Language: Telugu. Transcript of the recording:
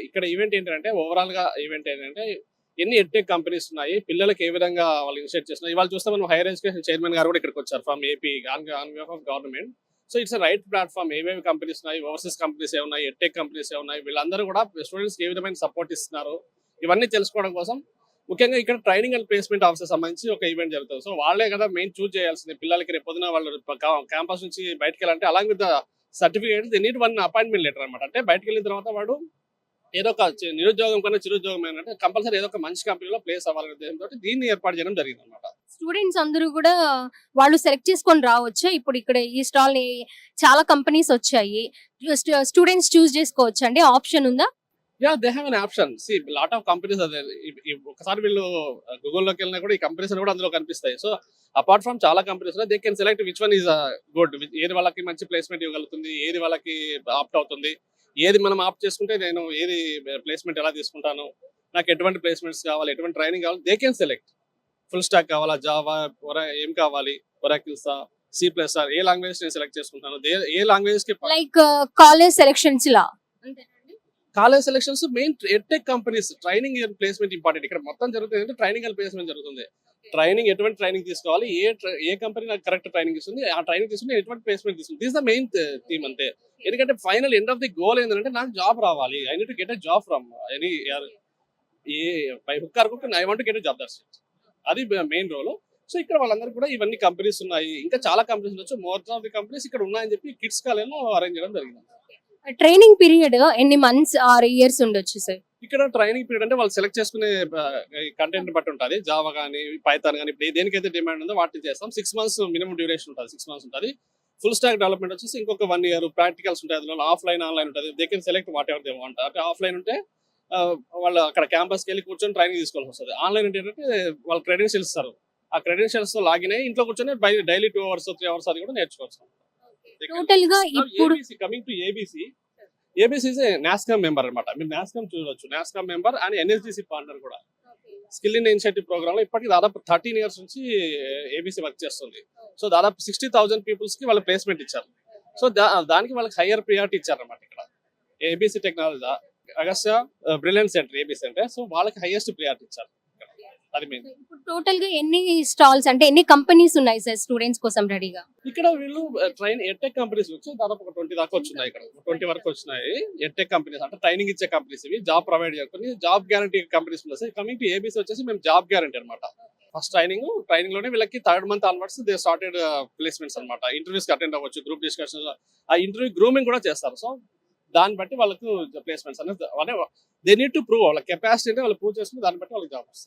ఇక్కడ ఈవెంట్ ఏంటంటే ఓవరాల్ గా ఈవెంట్ ఏంటంటే ఎన్ని ఎడ్టెక్ కంపెనీస్ ఉన్నాయి, పిల్లలకి ఏ విధంగా వాళ్ళు ఇన్స్టేట్ చేస్తున్నారు. ఇవాళ చూస్తే మనం హైయర్ ఎడ్యుకేషన్ చైర్మన్ గారు కూడా ఇక్కడికి వచ్చారు from AP on behalf of government. So it's right platform. ఏవేవి కంపెనీస్ ఉన్నాయి, ఓవర్సీస్ కంపెనీస్ ఏమున్నాయి, ఎడ్టెక్ కంపెనీస్ ఏమున్నాయి, వీళ్ళందరూ కూడా స్టూడెంట్స్ ఏ విధమైన సపోర్ట్ ఇస్తున్నారు, ఇవన్నీ తెలుసుకోవడం కోసం ముఖ్యంగా ఇక్కడ ట్రైనింగ్ అండ్ ప్లేస్మెంట్ ఆఫీసర్ సంబంధించి ఒక ఈవెంట్ జరుగుతుంది. సో వాళ్ళే కదా మెయిన్ చూస్ చేయాల్సింది. పిల్లలకి రేపు పొద్దున వాళ్ళు క్యాంపస్ నుంచి బయటకు వెళ్ళాలంటే along with certificate they need one appointment letter అనమాట. అంటే బయటకు వెళ్ళిన తర్వాత వాడు ఏదో ఒక నిరుద్యోగం కన్నా చిరుద్యోగం ఏంటంటే కంపల్సరీ ఏదో ఒక మంచి కంపెనీలో ప్లేస్ అవ్వాలనే ఉద్దేశంతో దీన్ని ఏర్పాటు చేయడం జరిగింది అనమాట. స్టూడెంట్స్ అందరూ కూడా వాళ్ళు సెలెక్ట్ చేసుకొని రావచ్చు. ఇప్పుడు ఇక్కడ ఈ స్టాల్ ని చాలా కంపెనీస్ వచ్చాయి, స్టూడెంట్స్ చూస్ చేసుకోవచ్చు అండి, ఆప్షన్ ఉందా? Yeah, they have an option. See lot of companies అదే ఒకసారి వీళ్ళు గూగుల్లోకి వెళ్ళినా కూడా ఈ కంపెనీస్ కూడా అందులో కనిపిస్తాయి. సో అపార్ట్ ఫ్రమ్ చాలా companies they can select which one is good, ఏది వాళ్ళకి మంచి ప్లేస్మెంట్ ఇవ్వగలుగుతుంది, ఏది వాళ్ళకి ఆప్ట్ అవుతుంది, ఏది మనం ఆప్ట్ చేసుకుంటే నేను ఏది ప్లేస్మెంట్ ఎలా తీసుకుంటాను, నాకు ఎటువంటి ప్లేస్మెంట్స్ కావాలి, ఎటువంటి ట్రైనింగ్ కావాలి, they can select. Full stack కావాలా, జావా, ఏం కావాలి, ఒరాకిల్సా, సి ప్లస్ ఆర్, ఏ లాంగ్వేజ్ నేను సెలెక్ట్ చేసుకుంటాను, ఏ లాంగ్వేజ్ కి లైక్ కాలేజ్ సెలక్షన్స్ లా. College selections main edtech companies training and placement important. ఇక్కడ మొత్తం జరుగుతుంది అంటే ట్రైనింగ్ అండ్ ప్లేస్మెంట్ జరుగుతుంది. ట్రైనింగ్ ఎటువంటి ట్రైనింగ్ తీసుకోవాలి, ఏ కంపెనీ నాకు కరెక్ట్ ట్రైనింగ్ ఇస్తుంది, ఆ ట్రైనింగ్ తీసుకుని ఎటువంటి ప్లేస్మెంట్ తీసుకుంది, దిస్ ద మెయిన్ థీమ్ అంతే. ఎందుకంటే final end of the goal ఏంటంటే నాకు జాబ్ రావాలి. I need to get a job from any by hook are hook, I want to get a job. That's it. అది మెయిన్ రోల్. సో ఇక్కడ వాళ్ళందరూ కూడా ఇవన్నీ కంపెనీస్ ఉన్నాయి, ఇంకా చాలా కంపెనీస్ ఉండొచ్చు. మోస్ట్ ఆఫ్ ది కంపెనీస్ ఇక్కడ ఉన్నాయని చెప్పి కిడ్స్ కాలేజ్లో అరేంజ్ చేయడం జరిగింది. ట్రైనింగ్ పీరియడ్ ఎన్ని మంత్స్ ఆర్ ఇయర్స్ ఉండొచ్చు సార్? ఇక్కడ ట్రైనింగ్ పీరియడ్ అంటే వాళ్ళు సెలెక్ట్ చేసుకునే కంటెంట్ బట్టి ఉంటుంది. జావా కానీ, పైథాన్ కానీ, ఇప్పుడు దేనికైతే డిమాండ్ ఉందో వాటిని చేస్తాం. 6 months మినిమం డ్యూరేషన్ ఉంటుంది, 6 months ఉంటుంది. ఫుల్ స్టాక్ డెవలప్మెంట్ వచ్చేసి ఇంకొక 1 year. ప్రాక్టికల్స్ ఉంటాయి, అందులో ఆఫ్లైన్ ఆన్లైన్ ఉంటుంది. They can select what ever they want. అంటే ఆఫ్లైన్ ఉంటే వాళ్ళు అక్కడ క్యాంపస్కి వెళ్ళి కూర్చొని ట్రైనింగ్ తీసుకోవాల్సి వస్తుంది. ఆన్లైన్ అంటే ఏంటంటే వాళ్ళు క్రెడెన్షియల్స్ ఇస్తారు, ఆ క్రెడెన్షియల్స్ తో లాగిన్ అయ్యి ఇంట్లో కూర్చొని డైలీ 2 hours 3 hours అది కూడా నేర్చుకోవచ్చు. టోటల్ గా ఇప్పుడు coming to ABC is NASSCOM member అనమాట. మీరు నాస్కామ్ చూడవచ్చు, NASSCOM member and NSDC partner కూడా. స్కిల్ ఇన్ ఇనిషియేటివ్ ప్రోగ్రామ్ లో ఇప్పటికి దాదాపు 13 years నుంచి ఏబీసీ వర్క్ చేస్తుంది. సో దాదాపు 60,000 పీపుల్స్ కి వాళ్ళు ప్లేస్మెంట్ ఇచ్చారు. సో దానికి వాళ్ళకి హైయర్ ప్రియారిటీ ఇచ్చారు అనమాట. ఇక్కడ ABC technology Agastya brilliant centre ABC అంటే, సో వాళ్ళకి హైయెస్ట్ ప్రియారిటీ ఇచ్చారు. అది మెయిన్. టోటల్ గా ఎన్ని స్టాల్స్ అంటే ఎన్ని కంపెనీస్ ఉన్నాయి సార్ స్టూడెంట్స్ కోసం రెడీగా? ఇక్కడ వీళ్ళు ఎడ్టెక్ కంపెనీస్ వచ్చి దాదాపు ఒక 20 దాకా వచ్చినాయి. ఇక్కడ 20 వరకు వచ్చినాయి ఎడ్టెక్ కంపెనీస్. అంటే ట్రైనింగ్ ఇచ్చే కంపెనీస్, ఇవి జాబ్ ప్రొవైడ్ చేసుకుని జాబ్ గ్యారంటీ కంపెనీస్ ఉన్నాయి. కమింగ్ టు ఏబీసీ వచ్చేసి మేము జాబ్ గ్యారంటీ అనమాట. ఫస్ట్ ట్రైనింగ్ లోనే వీళ్ళకి 3rd month onwards they started placements అనమాట. ఇంటర్వ్యూస్ అటెండ్ అవ్వచ్చు, గ్రూప్ డిస్కషన్స్, ఆ ఇంటర్వ్యూ గ్రూమింగ్ కూడా చేస్తారు. సో దాన్ని బట్టి వాళ్ళకు ప్లేస్మెంట్స్ అనేది దే నీడ్ టు ప్రూవ్, వాళ్ళ కెపాసిటీ అంటే వాళ్ళు ప్రూవ్ చేసుకుని దాన్ని బట్టి వాళ్ళకి జాబ్ వస్తుంది.